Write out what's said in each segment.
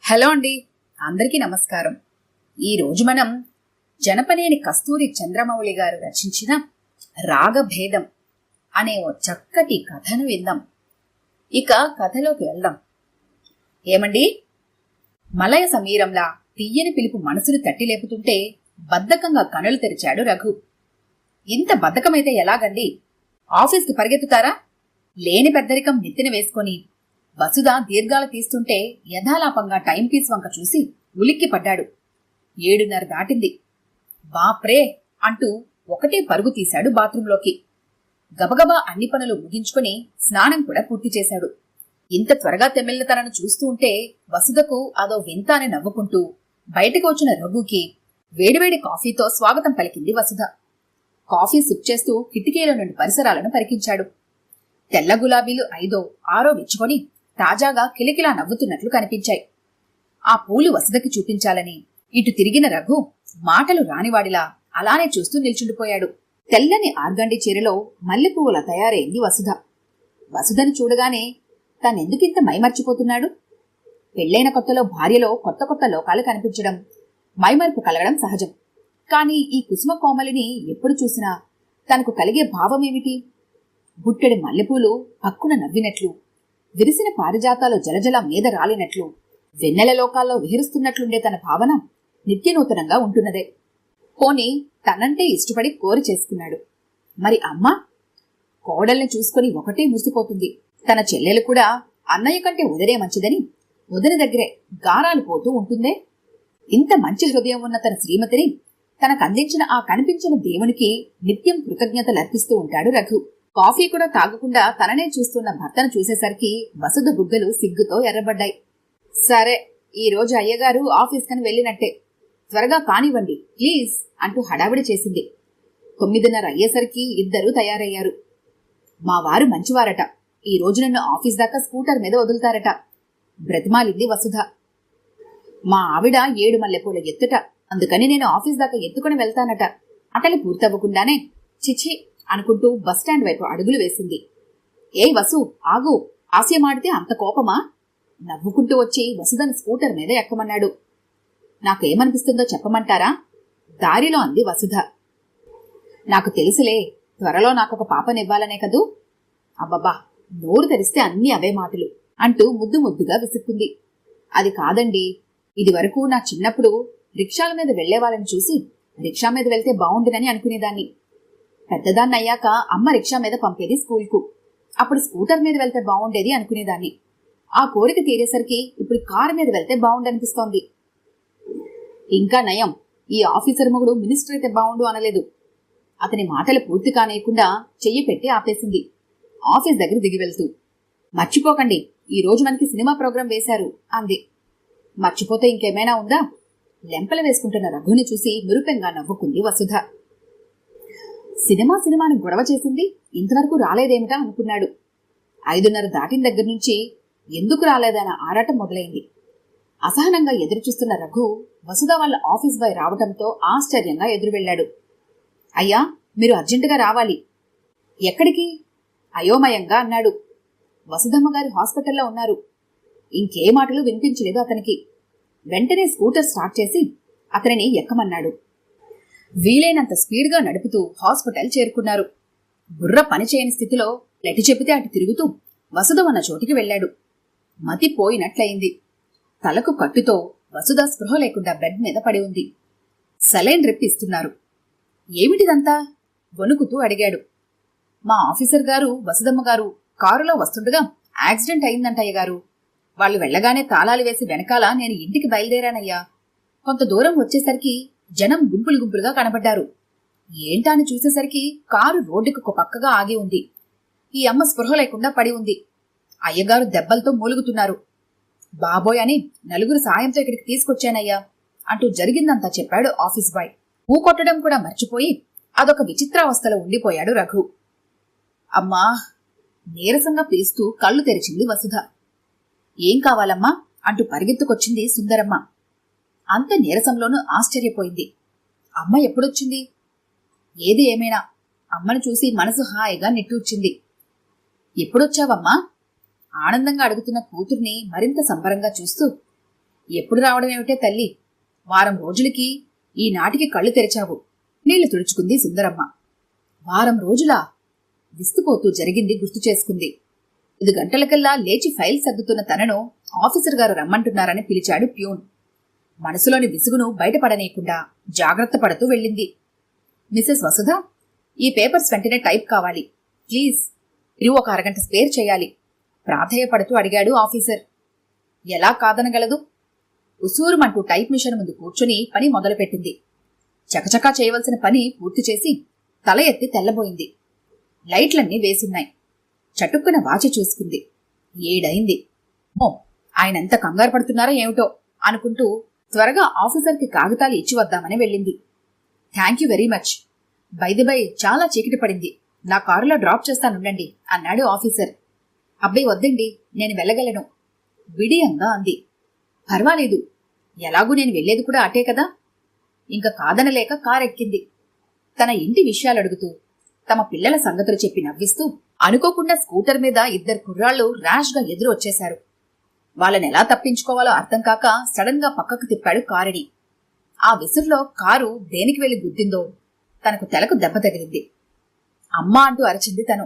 Hello అండి, అందరికీ నమస్కారం. ఈరోజు మనం జనపనేని కస్తూరి చంద్రమౌళి గారు రచించిన రాగభేదం అనే ఓ చక్కటి కథను విందాం. ఇక కథలోకి వెళ్దాం. ఏమండి, మలయ సమీరంలా తీయని పిలుపు మనసును తట్టి లేపుతుంటే బద్ధకంగా కనులు తెరిచాడు రఘు. ఇంత బద్ధకమైతే ఎలాగండి? ఆఫీస్కి పరిగెత్తుతారా? లేని పెద్దరికం నెత్తిన వేసుకొని వసుధ దీర్ఘాలు తీస్తుంటే యథాలాపంగా టైంపీస్ వంక చూసి ఉలిక్కి పడ్డాడు. 7:30 దాటింది. బాప్రే అంటూ ఒకటే పరుగు తీశాడు బాత్రూంలోకి. గబగబా అన్ని పనులు ముగించుకుని స్నానం కూడా పూర్తి చేశాడు. ఇంత త్వరగా తెమ్మిళ్ళ తనను చూస్తూ ఉంటే వసుధకు అదో వింత అని నవ్వుకుంటూ బయటకు వచ్చిన రఘుకి వేడివేడి కాఫీతో స్వాగతం పలికింది వసుధ. కాఫీ సిప్ చేస్తూ కిటికీల నుండి పరిసరాలను పరికించాడు. తెల్ల గులాబీలు 5, 6 విచ్చుకొని తాజాగా కిలకిలా నవ్వుతున్నట్లు కనిపించాయి. ఆ పూలు వసుధకి చూపించాలని ఇటు తిరిగిన రఘు మాటలు రానివాడిలా అలానే చూస్తూ నిల్చుండిపోయాడు. తెల్లని ఆర్గండి చీరలో మల్లెపువ్వులా తయారైంది వసుధ. వసుధను చూడగానే తనెందుకింత మైమర్చిపోతున్నాడు? పెళ్లైన కొత్తలో భార్యలో కొత్త కొత్త లోకాలు కనిపించడం, మైమర్పు కలగడం సహజం. కాని ఈ కుసుమ కోమలిని ఎప్పుడు చూసినా తనకు కలిగే భావమేమిటి? బుట్టెడి మల్లెపూలు పక్కున నవ్వినట్లు, విరిసిన పారిజాతాలు జలజల మీద రాలినట్లు, వెన్నెల లోకాల్లో విహరిస్తున్నట్లుండే తన భావన నిత్యనూతనంగా ఉంటున్నదే. పోనీ తనంటే ఇష్టపడి కోరి చేసుకున్నాడు. మరి అమ్మ? కోడల్ని చూసుకుని ఒకటే మురిసిపోతుంది. తన చెల్లెలు కూడా అన్నయ్య కంటే వదిలే మంచిదని వదిన దగ్గరే గారాలు పోతూ ఉంటుందే. ఇంత మంచి హృదయం ఉన్న తన శ్రీమతిని తనకందించిన ఆ కనిపించిన దేవునికి నిత్యం కృతజ్ఞతలర్పిస్తూ ఉంటాడు రఘు. కాఫీ కూడా తాగకుండా తననే చూస్తున్న భర్తను చూసేసరికి వసుధ బుగ్గలు సిగ్గుతో ఎర్రబడ్డాయి. సరే, ఈ రోజు అయ్యగారు ఆఫీస్కని వెళ్ళినట్టే. త్వరగా కానివ్వండి ప్లీజ్ అంటూ హడావిడి చేసింది. 9:30 అయ్యేసరికి ఇద్దరూ తయారయ్యారు. మా వారు మంచివారట. ఈ రోజు నన్ను ఆఫీస్ దాకా స్కూటర్ మీద వదులుతారట బ్రతిమాలింది వసుధ. మా ఆవిడ 7 మల్లెపూల ఎత్తుట, అందుకని నేను ఆఫీస్ దాకా ఎత్తుకుని వెళ్తానట. అటలి పూర్తవ్వకుండానే చిచి అనుకుంటూ బస్టాండ్ వైపు అడుగులు వేసింది. ఏ వసు, ఆగు, హాస్యమాడితే అంత కోపమా? నవ్వుకుంటూ వచ్చి వసుధను స్కూటర్ మీద ఎక్కమన్నాడు. నాకేమనిపిస్తుందో చెప్పమంటారా? దారిలో అంది వసుధ. నాకు తెలుసులే, త్వరలో నాకొక పాపనివ్వాలనే కదూ. అబ్బబ్బా, నోరు తెరిస్తే అన్నీ అవే మాటలు అంటూ ముద్దు ముద్దుగా విసుక్కుంది. అది కాదండి, ఇది వరకు నా చిన్నప్పుడు రిక్షాల మీద వెళ్లేవాళ్ళని చూసి రిక్షా మీద వెళ్తే బావుండునని అనుకునేదాన్ని. పెద్దదాన్నయ్యాక అమ్మ రిక్షా మీద పంపేది స్కూల్కు. అప్పుడు స్కూటర్ మీద వెళ్తే బావుండేది అనుకునేదాన్ని. ఆ కోరిక తీరేసరికి ఇప్పుడు కారు మీద వెళ్తే బావుండనిపిస్తోంది. ఇంకా నయం, ఈ ఆఫీసర్ మొగుడు మినిస్టర్ అయితే బావుండు అనలేదు. అతని మాటలు పూర్తి కానేయకుండా చెయ్యి పెట్టి ఆపేసింది. ఆఫీస్ దగ్గర దిగి వెళ్తూ, మర్చిపోకండి, ఈ రోజు మనకి సినిమా ప్రోగ్రాం వేశారు అంది. మర్చిపోతే ఇంకేమైనా ఉందా? లెంపలు వేసుకుంటున్న రఘుని చూసి మురుపెంగా నవ్వుకుంది వసుధ. సినిమాని గొడవ చేసింది, ఇంతవరకు రాలేదేమిటా అనుకున్నాడు. 5:30 దాటిన దగ్గర నుంచి ఎందుకు రాలేదన్న ఆరాటం మొదలైంది. అసహనంగా ఎదురుచూస్తున్న రఘు వసుధ వాళ్ళ ఆఫీస్ బాయ్ రావటంతో ఆశ్చర్యంగా ఎదురు వెళ్లాడు. అయ్యా, మీరు అర్జెంటుగా రావాలి. ఎక్కడికి? అయోమయంగా అన్నాడు. వసుధమ్మగారి హాస్పిటల్లో ఉన్నారు. ఇంకే మాటలు వినిపించలేదు అతనికి. వెంటనే స్కూటర్ స్టార్ట్ చేసి అతనిని ఎక్కమన్నాడు. వీలైనంత స్పీడ్గా నడుపుతూ హాస్పిటల్ చేరుకున్నారు. బుర్ర పనిచేయని స్థితిలో ఎటు చెబితే అటు తిరుగుతూ వసుధ ఉన్న చోటికి వెళ్లాడు. మతి పోయినట్లయింది. తలకు కట్టుతో వసుధ స్పృహ లేకుండా బెడ్ మీద పడి ఉంది. సలైన్ రెప్పిస్తున్నారు. ఏమిటిదంతా? వణుకుతూ అడిగాడు. మా ఆఫీసర్ గారు వసుధమ్మగారు కారులో వస్తుండగా యాక్సిడెంట్ అయిందంటయ్యగారు. వాళ్ళు వెళ్లగానే తాళాలు వేసి వెనకాల నేను ఇంటికి బయలుదేరానయ్యా. కొంత దూరం వచ్చేసరికి జనం గుంపులు గుంపులుగా కనబడ్డారు. ఏంటా అని చూసేసరికి కారు రోడ్డుకు ఒక పక్కగా ఆగి ఉంది. ఈ అమ్మ స్పృహ లేకుండా పడి ఉంది. అయ్యగారు దెబ్బలతో మూలుగుతున్నారు. బాబోయ్ అని నలుగురు సాయంతో ఇక్కడికి తీసుకొచ్చానయ్యా అంటూ జరిగిందంతా చెప్పాడు ఆఫీస్ బాయ్. ఊ కొట్టడం కూడా మర్చిపోయి అదొక విచిత్రావస్థలో ఉండిపోయాడు రఘు. అమ్మా, నీరసంగా పీస్తూ కళ్ళు తెరిచింది వసుధ. ఏం కావాలమ్మా అంటూ పరిగెత్తుకొచ్చింది సుందరమ్మ. అంత నీరసంలోనూ ఆశ్చర్యపోయింది. అమ్మ ఎప్పుడొచ్చింది? ఏది ఏమైనా అమ్మను చూసి మనసు హాయిగా నిట్టూర్చింది. ఎప్పుడొచ్చావమ్మా? ఆనందంగా అడుగుతున్న కూతుర్ని మరింత సంబరంగా చూస్తూ, ఎప్పుడు రావడం ఏమిటే తల్లి, వారం రోజులకి ఈనాటికి కళ్ళు తెరిచావు. నీళ్లు తుడుచుకుంది సుందరమ్మ. వారం రోజులా? విస్తుపోతూ జరిగింది గుర్తు చేసుకుంది. 5 గంటలకల్లా లేచి ఫైల్ సర్దుతున్న తనను ఆఫీసర్ గారు రమ్మంటున్నారని పిలిచాడు ప్యూన్. మనసులోని విసుగును బయటపడనీయకుండా జాగ్రత్త పడుతూ వెళ్ళింది. మిసెస్ వసుధ, ఈ పేపర్స్ వెంటనే టైప్ కావాలి ప్లీజ్. మీరు ఒక అరగంట స్పేర్ చేయాలి ప్రాధేయపడుతూ అడిగాడు ఆఫీసర్. ఎలా కాదనగలదు? ఉసూరుమంటూ టైప్ మిషన్ ముందు కూర్చుని పని మొదలుపెట్టింది. చకచకా చేయవలసిన పని పూర్తి చేసి తల ఎత్తి తెల్లబోయింది. లైట్లన్నీ వేసున్నాయి. చటుక్కున వాచి చూసుకుంది. 7 అయింది. ఓ, ఆయనెంత కంగారు పడుతున్నారో ఏమిటో అనుకుంటూ త్వరగా ఆఫీసర్కి కాగితాలు ఇచ్చి వద్దామని వెళ్ళింది. Thank you very much. బై చాలా చీకటి పడింది, నా కారులో డ్రాప్ చేస్తానుండండి అన్నాడు ఆఫీసర్. అబ్బాయి వద్దండి, నేను వెళ్ళగలను విడియంగా అంది. పర్వాలేదు, ఎలాగూ నేను వెళ్లేది కూడా అటే కదా. ఇంక కాదనలేక కారెక్కింది. తన ఇంటి విషయాలడుగుతూ తమ పిల్లల సంగతులు చెప్పి నవ్విస్తూ అనుకోకుండా స్కూటర్ మీద 2 కుర్రాళ్లు ర్యాష్ గా ఎదురు వచ్చేశారు. వాళ్ళనెలా తప్పించుకోవాలో అర్థం కాక సడన్ గా పక్కకు తిప్పాడు కారుని. ఆ విసురులో కారు దేనికి వెళ్లి గుద్దిందో తనకు తెలకు దెబ్బ తగిలింది. అమ్మా అంటూ అరిచింది తను.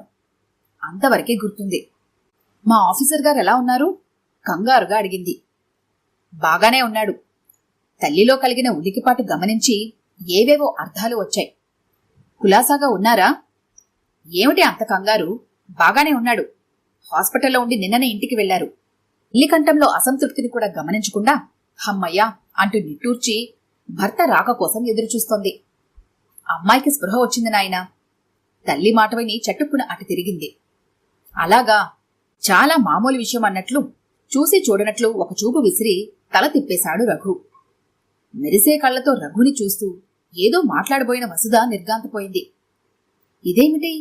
అంతవరకే గుర్తుంది. మా ఆఫీసర్ గారు ఎలా ఉన్నారు? కంగారుగా అడిగింది. బాగానే ఉన్నాడు. తల్లిలో కలిగిన ఉలికిపాటు గమనించి ఏవేవో అర్థాలు వచ్చాయి. కులాసాగా ఉన్నారా? ఏమిటి అంత కంగారు? బాగానే ఉన్నాడు. హాస్పిటల్లో ఉండి నిన్ననే ఇంటికి వెళ్లారు. ఇల్లికంఠంలో అసంతృప్తిని కూడా గమనించకుండా హమ్మయ్యా అంటూ నిట్టూర్చి భర్త రాక కోసం ఎదురుచూస్తోంది. అమ్మాయికి స్పృహ వచ్చింది నాయనా. తల్లి మాట విని చట్టుక్కున అటు తిరిగింది. అలాగా? చాలా మామూలు విషయం అన్నట్లు చూసి చూడనట్లు ఒక చూపు విసిరి తల తిప్పేశాడు రఘు. మెరిసే కళ్లతో రఘుని చూస్తూ ఏదో మాట్లాడబోయిన వసుధ నిర్గాంతపోయింది. ఇదేమిటి,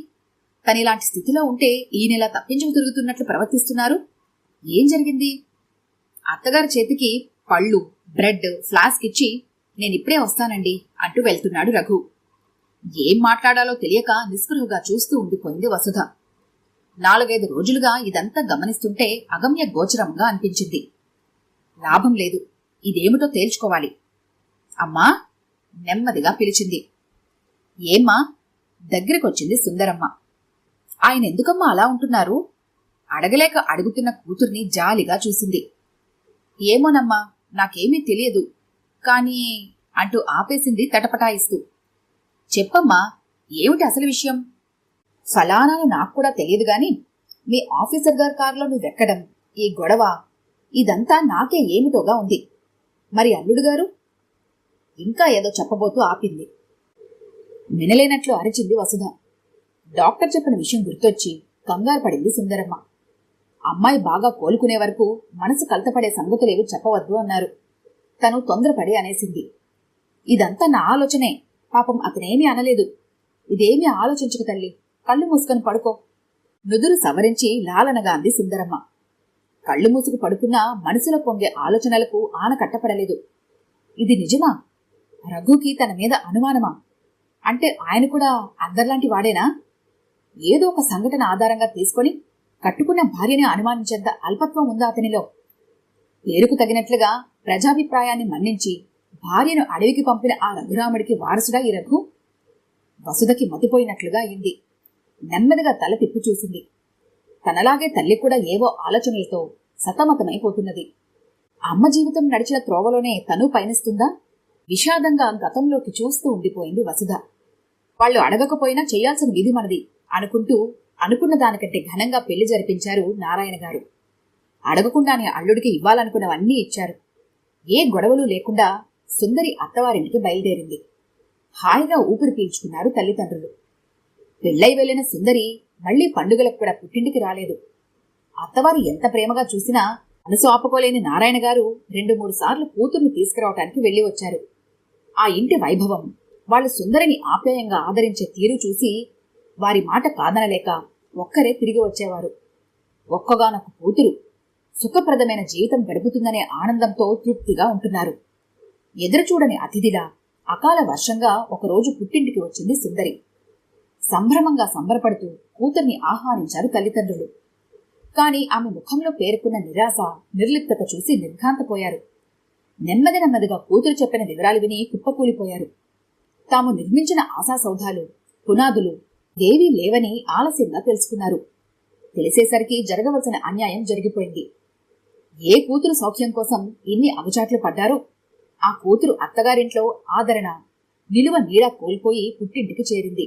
తనిలాంటి స్థితిలో ఉంటే ఈయనలా తప్పించుకు తిరుగుతున్నట్లు ప్రవర్తిస్తున్నారు? ఏం జరిగింది? అత్తగారి చేతికి పళ్ళు, బ్రెడ్, ఫ్లాస్క్ ఇచ్చి నేనిప్పుడే వస్తానండి అంటూ వెళ్తున్నాడు రఘు. ఏం మాట్లాడాలో తెలియక నిస్పృహగా చూస్తూ ఉండిపోయింది వసుధ. 4-5 రోజులుగా ఇదంతా గమనిస్తుంటే అగమ్య గోచరంగా అనిపించింది. లాభం లేదు, ఇదేమిటో తేల్చుకోవాలి. అమ్మా నెమ్మదిగా పిలిచింది. ఏమ్మా? దగ్గరకొచ్చింది సుందరమ్మ. ఆయన ఎందుకమ్మా అలా ఉంటున్నారు? అడగలేక అడుగుతున్న కూతుర్ని జాలిగా చూసింది. ఏమోనమ్మా, నాకేమీ తెలియదు కానీ అంటూ ఆపేసింది తటపటాయిస్తూ. చెప్పమ్మా, ఏమిటి అసలు విషయం? ఫలానాని నాకు కూడా తెలియదు గాని మీ ఆఫీసర్ గారి కారులో నువ్వెక్కడం, ఈ గొడవ, ఇదంతా నాకే ఏమిటోగా ఉంది. మరి అల్లుడు గారు? ఇంకా ఏదో చెప్పబోతూ ఆపింది. వినలేనట్లు అరిచింది వసుధ. డాక్టర్ చెప్పిన విషయం గుర్తొచ్చి కంగారు పడింది సుందరమ్మ. అమ్మాయి బాగా కోలుకునే వరకు మనసు కలతపడే సంగతులేవి చెప్పవద్దు అన్నారు. తను తొందరపడి అనేసింది. ఇదంతా నా ఆలోచనే, పాపం అతనేమీ అనలేదు. ఇదేమీ ఆలోచించుకు తల్లి, కళ్ళు మూసుకొని పడుకో. నుదురు సవరించి లాలనగా అంది సుందరమ్మ. కళ్ళు మూసుకు పడుకున్నా మనసులో పొంగే ఆలోచనలకు ఆన కట్టపడలేదు. ఇది నిజమా? రఘుకి తన మీద అనుమానమా? అంటే ఆయన కూడా అందరిలాంటి వాడేనా? ఏదో ఒక సంఘటన ఆధారంగా తీసుకొని కట్టుకున్న భార్యని అనుమానించేంత అల్పత్వం ఉందా అతనిలో? పేరుకు తగినట్లుగా ప్రజాభిప్రాయాన్ని మన్నించి భార్యను అడవికి పంపిన ఆ రఘురాముడికి వారసుడా ఈ రఘు? వసుధకి మతిపోయినట్లుగా అయింది. నెమ్మదిగా తల తిప్పి చూసింది. తనలాగే తల్లి కూడా ఏవో ఆలోచనలతో సతమతమైపోతున్నది. అమ్మ జీవితం నడిచిన త్రోవలోనే తను పయనిస్తుందా? విషాదంగా గతంలోకి చూస్తూ ఉండిపోయింది వసుధ. వాళ్లు అడగకపోయినా చెయ్యాల్సిన విధి మనది అనుకుంటూ అనుకున్న దానికంటే ఘనంగా పెళ్లి జరిపించారు నారాయణ గారు. అడగకుండానే అల్లుడికి ఇవ్వాలనుకున్నవన్నీ ఇచ్చారు. ఏ గొడవలు లేకుండా సుందరి అత్తవారింటికి బయలుదేరింది. హాయిగా ఊపిరి పీల్చుకున్నారు తల్లిదండ్రులు. పెళ్లై వెళ్లిన సుందరి మళ్లీ పండుగలకు కూడా పుట్టింటికి రాలేదు. అత్తవారు ఎంత ప్రేమగా చూసినా మనసు ఆపుకోలేని నారాయణ గారు 2-3 సార్లు కూతుర్ని తీసుకురావటానికి వెళ్లి వచ్చారు. ఆ ఇంటి వైభవం, వాళ్ళు సుందరిని ఆప్యాయంగా ఆదరించే తీరు చూసి వారి మాట కాదనలేక ఒక్కరే తిరిగి వచ్చేవారు. ఒక్కగానొక్క కూతురు సుఖప్రదమైన జీవితం గడుపుతుందనే ఆనందంతో తృప్తిగా ఉంటున్నారు. ఎదురుచూడని అతిథిలా అకాల వర్షంగా ఒకరోజు పుట్టింటికి వచ్చింది సుందరి. సంభ్రమంగా సంబరపడుతూ కూతుర్ని ఆహ్వానించారు తల్లిదండ్రులు. కాని ఆమె ముఖంలో పేరుకున్న నిరాశ, నిర్లిప్తత చూసి నిర్ఘాంతపోయారు. నెమ్మది నెమ్మదిగా కూతురు చెప్పిన వివరాలు విని కుప్పకూలిపోయారు. తాము నిర్మించిన ఆశాసౌధాలు, పునాదులు ఏవీ లేవని ఆలస్యంగా తెలుసుకున్నారు. తెలిసేసరికి జరగవలసిన అన్యాయం జరిగిపోయింది. ఏ కూతురు సౌఖ్యం కోసం ఇన్ని అగచాట్లు పడ్డారో ఆ కూతురు అత్తగారింట్లో ఆదరణ, నిలువ నీడ కోల్పోయి పుట్టింటికి చేరింది.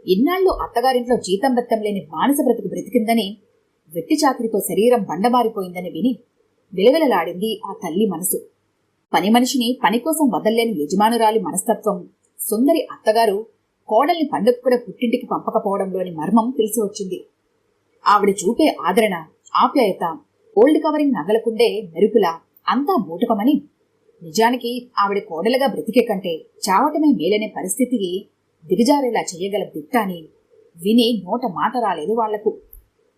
ఇన్నాళ్లు అత్తగారింట్లో జీతం బెత్తం లేని బానిస బ్రతుకు బ్రతికిందని, వెట్టి చాకిరితో శరీరం బండబారిపోయిందని విని విలవిలలాడింది ఆ తల్లి మనసు. పని మనిషిని పనికోసం వదల్లేని యజమానురాలి మనస్తత్వం సుందరి అత్తగారు కోడల్ని పండుగ కూడా పుట్టింటికి పంపకపోవడంలోని మర్మం తెలిసి వచ్చింది. ఆవిడ చూపే ఆదరణ, ఆప్యాయత, ఓల్డ్ కవరింగ్ నగలకుండే మెరుపుల అంతా బూటకమని, నిజానికి ఆవిడ కోడలుగా బ్రతికే కంటే చావటమే మేలనే పరిస్థితికి దిగజారేలా చెయ్యగల దిట్ట అని విని నోట మాట రాలేదు వాళ్లకు.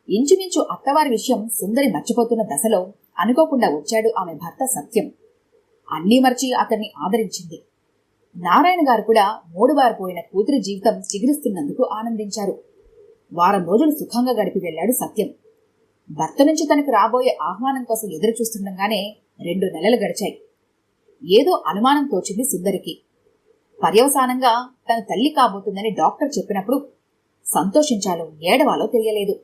ఇంచుమించు అత్తవారి విషయం సుందరి మర్చిపోతున్న దశలో అనుకోకుండా వచ్చాడు ఆమె భర్త సత్యం. అన్నీ మర్చి అతన్ని ఆదరించింది. నారాయణ గారు కూడా మూడుబారిపోయిన కూతురి జీవితం చిగురిస్తున్నందుకు ఆనందించారు. వారం రోజులు సుఖంగా గడిపి వెళ్లాడు సత్యం. భర్త నుంచి తనకు రాబోయే ఆహ్వానం కోసం ఎదురు చూస్తుండగానే 2 నెలలు గడిచాయి. ఏదో అనుమానం తోచింది సుందరికి. పర్యవసానంగా తన తల్లి కాబోతుందని డాక్టర్ చెప్పినప్పుడు సంతోషించాలో ఏడవాలో తెలియలేదు.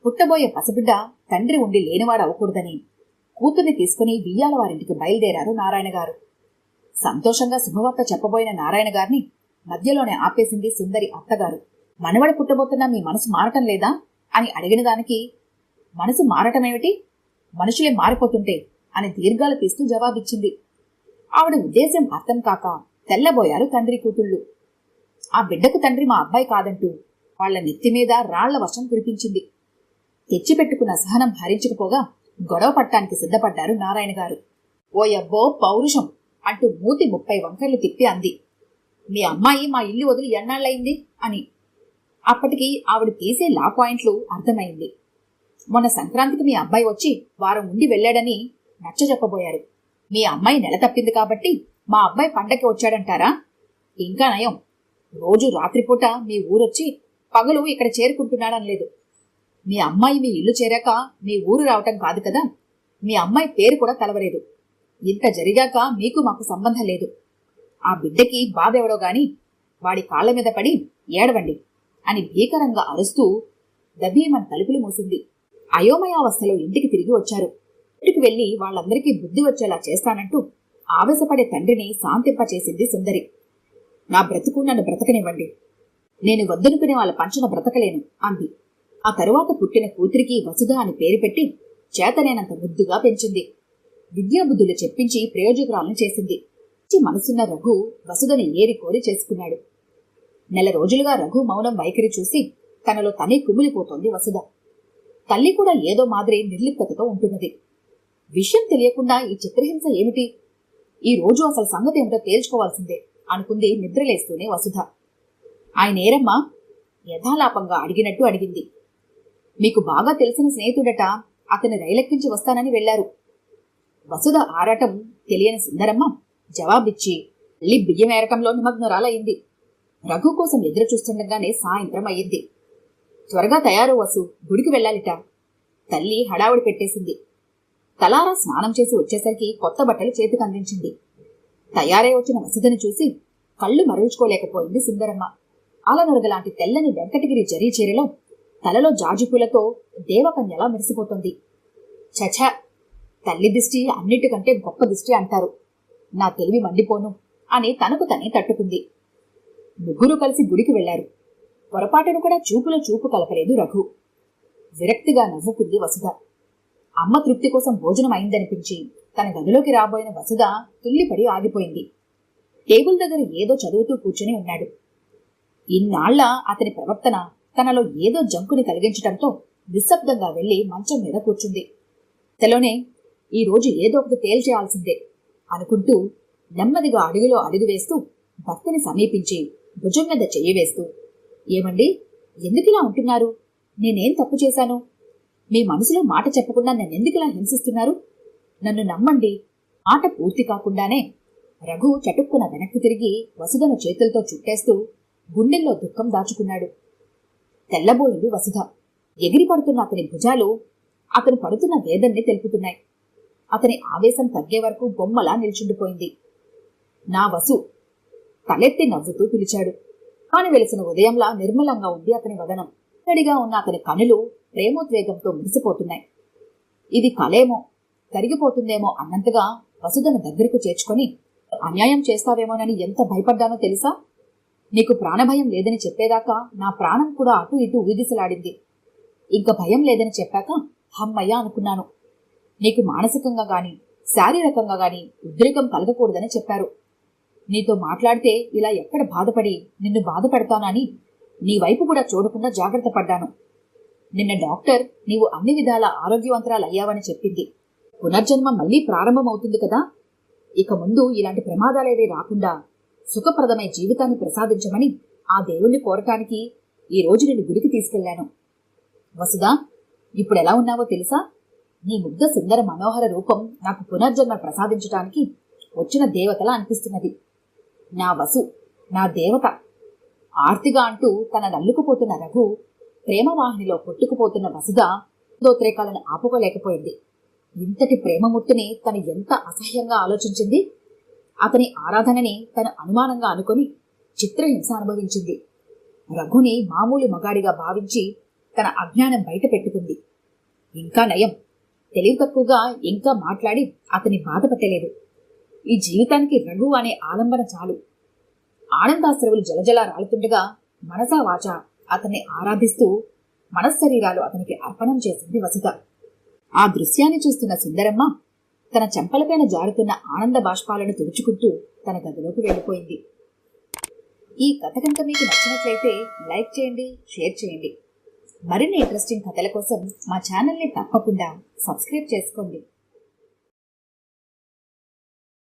పుట్టబోయే పసిబిడ్డ తండ్రి ఉండి లేనివాడు అవ్వకూడదని కూతుర్ని తీసుకుని బియ్యాల వారింటికి బయలుదేరారు నారాయణ గారు. సంతోషంగా శుభవార్త చెప్పబోయిన నారాయణ గారిని మధ్యలోనే ఆపేసింది సుందరి అత్తగారు. మనవడి పుట్టబోతున్నా మీ మనసు మారటం లేదా అని అడిగిన దానికి, మనసు మారటమేమిటి, మనుషులే మారిపోతుంటే అని దీర్ఘాలు తీస్తూ జవాబిచ్చింది. ఆవిడ ఉద్దేశం అర్థం కాక తెల్లబోయారు తండ్రి కూతుళ్ళు. ఆ బిడ్డకు తండ్రి మా అబ్బాయి కాదంటూ వాళ్ల నెత్తిమీద రాళ్ల వర్షం కురిపించింది. తెచ్చిపెట్టుకున్న సహనం భరించకపోగా గొడవ పట్టానికి సిద్ధపడ్డారు నారాయణ గారు. ఓయబ్బో పౌరుషం అంటూ మూతి 30 వంకర్లు తిప్పి అంది. మీ అమ్మాయి మా ఇల్లు వదిలి ఎన్నాళ్ళయింది అని. అప్పటికి ఆవిడ తీసే లా పాయింట్లు అర్థమైంది. మొన్న సంక్రాంతికి మీ అబ్బాయి వచ్చి వారం ఉండి వెళ్లాడని నచ్చజెప్పబోయారు. మీ అమ్మాయి నెల తప్పింది కాబట్టి మా అబ్బాయి పండక్కి వచ్చాడంటారా? ఇంకా నయం, రోజు రాత్రిపూట మీ ఊరొచ్చి పగలు ఇక్కడ చేరుకుంటున్నాడనలేదు. మీ అమ్మాయి మీ ఇల్లు చేరాక మీ ఊరు రావటం కాదు కదా, మీ అమ్మాయి పేరు కూడా తలవలేదు. ఇంత జరిగాక మీకు మాకు సంబంధం లేదు. ఆ బిడ్డకి బాబెవడో గాని వాడి కాళ్ల మీద పడి ఏడవండి అని భీకరంగా అరుస్తూ దబీమన్ తలుపులు మూసింది. అయోమయావస్థలో ఇంటికి తిరిగి వచ్చారు. ఇంటికి వెళ్లి వాళ్ళందరికీ బుద్ధి వచ్చేలా చేస్తానంటూ ఆవేశపడే తండ్రిని శాంతింపచేసింది సుందరి. నా బ్రతుకు నన్ను బ్రతకనివ్వండి, నేను వద్దనుకునే వాళ్ళ పంచన బ్రతకలేను అంది. ఆ తరువాత పుట్టిన కూతురికి వసుధ అని పేరు పెట్టి చేతనేనంత ముద్దుగా పెంచింది. విద్యాబుద్ధులు చెప్పించి ప్రయోజకురాలను చేసింది. మనసున్న రఘు వసుధని ఏరి కోరి చేసుకున్నాడు. నెల రోజులుగా రఘు మౌనం వైఖరి చూసి తనలో తనే కుమిలిపోతోంది వసుధ. తల్లి కూడా ఏదో మాదిరి నిర్లిప్తతో ఉంటున్నది. విషయం తెలియకుండా ఈ చిత్రహింస ఏమిటి? ఈ రోజు అసలు సంగతి ఏమిటో తేల్చుకోవాల్సిందే అనుకుంది నిద్రలేస్తూనే వసుధ. ఆయనేరమ్మా యథాలాపంగా అడిగినట్టు అడిగింది. మీకు బాగా తెలిసిన స్నేహితుడట, అతని రైలెక్కించి వస్తానని వెళ్లారు. వసుధ ఆరాటం తెలియని సుందరమ్మ జవాబిచ్చి మళ్ళీ బియ్యం ఏరటంలో నిమగ్నురాలయ్యింది. రఘు కోసం ఎదురు చూస్తుండగానే సాయంత్రం అయ్యింది. త్వరగా తయారు వసు, గుడికి వెళ్లాలిట. తల్లి హడావుడి పెట్టేసింది. తలారా స్నానం చేసి వచ్చేసరికి కొత్త బట్టలు చేతికి అందించింది. తయారై వచ్చిన వసుధని చూసి కళ్ళు మరల్చుకోలేకపోయింది సుందరమ్మ. ఆలనొరగలాంటి తెల్లని వెంకటగిరి జరీ చీరలో తలలో జాజిపూలతో దేవకన్యలా మెరిసిపోతుంది. చచ, తల్లి దిష్టి అన్నిటికంటే గొప్ప దిష్టి అంటారు. నా తెలివి మండిపోను అని తనకు తనే తట్టుకుంది. ముగ్గురు కలిసి గుడికి వెళ్లారు. పొరపాటును కూడా చూపులో చూపు కలపలేదు రఘు. విరక్తిగా నవ్వుకుంది వసుధ. అమ్మ తృప్తి కోసం భోజనం అయిందనిపించి తన గదిలోకి రాబోయిన వసుధ తుల్లిపడి ఆగిపోయింది. టేబుల్ దగ్గర ఏదో చదువుతూ కూర్చుని ఉన్నాడు. ఇన్నాళ్ల అతని ప్రవర్తన తనలో ఏదో జంకుని కలిగించటంతో నిశ్శబ్దంగా వెళ్లి మంచం మీద కూర్చుంది. తెలోనే ఈ రోజు ఏదో ఒకటి తేల్చేయాల్సిందే అనుకుంటూ నెమ్మదిగా అడుగులో అడుగు వేస్తూ భర్తని సమీపించి భుజం మీద చెయ్యి వేస్తూ, ఏమండి, ఎందుకిలా ఉంటున్నారు? నేనేం తప్పు చేశాను? మీ మనసులో మాట చెప్పకుండా నన్నెందుకిలా హింసిస్తున్నారు? నన్ను నమ్మండి. మాట పూర్తి కాకుండానే రఘు చటుక్కున వెనక్కి తిరిగి వసుధను చేతులతో చుట్టేస్తూ గుండెల్లో దుఃఖం దాచుకున్నాడు. తెల్లబోయింది వసుధ. ఎగిరిపడుతున్న అతని భుజాలు అతను పడుతున్న వేదన్ని తెలుపుతున్నాయి. అతని ఆవేశం తగ్గే వరకు బొమ్మలా నిల్చుండిపోయింది. నా వసు తలెత్తి నవ్వుతూ పిలిచాడు. కాని వెలిసిన ఉదయంలా నిర్మలంగా ఉంది అతని వదనం. తడిగా ఉన్న అతని కనులు ప్రేమోద్వేగంతో మురిసిపోతున్నాయి. ఇది కలేమో, కరిగిపోతుందేమో అన్నంతగా వసుధను దగ్గరకు చేర్చుకొని, అన్యాయం చేస్తావేమోనని ఎంత భయపడ్డానో తెలుసా? నీకు ప్రాణభయం లేదని చెప్పేదాకా నా ప్రాణం కూడా అటు ఇటు ఊగిసలాడింది. ఇంక భయం లేదని చెప్పాక హమ్మయ్య అనుకున్నాను. నీకు మానసికంగా గాని శారీరకంగా గాని ఉద్రేకం కలగకూడదని చెప్పారు. నీతో మాట్లాడితే ఇలా ఎక్కడ బాధపడి నిన్ను బాధపడతానని నీ వైపు కూడా చూడకుండా జాగ్రత్త పడ్డాను. నిన్న డాక్టర్ నీవు అన్ని విధాల ఆరోగ్యవంతరాలయ్యావని చెప్పింది. పునర్జన్మ మళ్లీ ప్రారంభమవుతుంది కదా. ఇక ముందు ఇలాంటి ప్రమాదాలేవీ రాకుండా సుఖప్రదమై జీవితాన్ని ప్రసాదించమని ఆ దేవుణ్ణి కోరటానికి ఈ రోజు నిన్ను గుడికి తీసుకెళ్లాను. వసుదా, ఇప్పుడెలా ఉన్నావో తెలుసా? నీ ముగ్ధ సుందర మనోహర రూపం నాకు పునర్జన్మ ప్రసాదించటానికి వచ్చిన దేవతలా అనిపిస్తున్నది. నా వసు, నా దేవత. ఆర్తిగా అంటూ తన నల్లుకుపోతున్న రఘు ప్రేమవాహినిలో కొట్టుకుపోతున్న వసుధ దోత్రేకాలను ఆపుకోలేకపోయింది. ఇంతటి ప్రేమమూర్తిని తను ఎంత అసహ్యంగా ఆలోచించింది. అతని ఆరాధనని తను అనుమానంగా అనుకుని చిత్రహింస అనుభవించింది. రఘుని మామూలు మగాడిగా భావించి తన అజ్ఞానం బయట పెట్టుకుంది. ఇంకా నయం, తెలివి తక్కువగా ఇంకా మాట్లాడి అతని బాధ పెట్టలేదు. ఈ జీవితానికి రఘు అనే ఆలంబన చాలు. ఆనందాశ్రవులు జలజలా రాలుతుండగా మనసా వాచా అతన్ని ఆరాధిస్తూ మనశ్శరీరాలు అతనికి అర్పణం చేసింది వసుధ. ఆ దృశ్యాన్ని చూస్తున్న సుందరమ్మ తన చెంపలపైన జారుతున్న ఆనంద బాష్పాలను తుడుచుకుంటూ తన గదిలోకి వెళ్ళిపోయింది. ఈ కథ కనుక మీకు నచ్చినట్లయితే లైక్ చేయండి, షేర్ చేయండి. మరిన్ని ఇంట్రెస్టింగ్ కథల కోసం మా ఛానల్ని తప్పకుండా సబ్స్క్రైబ్ చేసుకోండి.